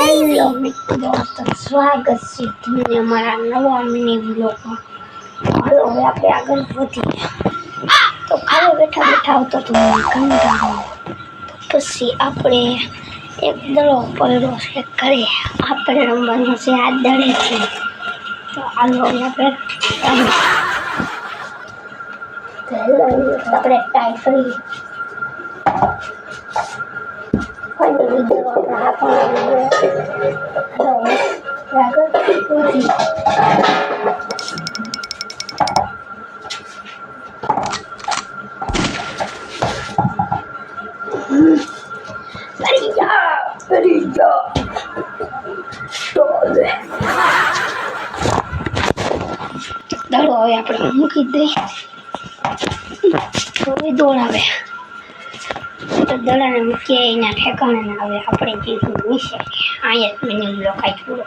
Hello મિત્રો, તો સ્વાગત છે તમને અમારા નવા મિની બ્લોગમાં. હાલો હવે આપણે આગળ વધીએ. તો ખાલી બેઠા બેઠા આવતો તો કંટાળો, પછી આપણે એક દડો પડ્યો છે ઘરે, આપણે રમવાનું છે આ દડેથી. તો હાલો હવે આપણે ટ્રાય કરીએ. ફાઇનલી દડો આપણે આગળ વધી. કરી જા દડો હવે આપણે મૂકી દઈ. હવે દોડાવે તો દડાને મૂકીએ એના ઠેકાણે. હવે આપણે જે નીચે અહીંયા જ મિની બ્લોક પૂરો.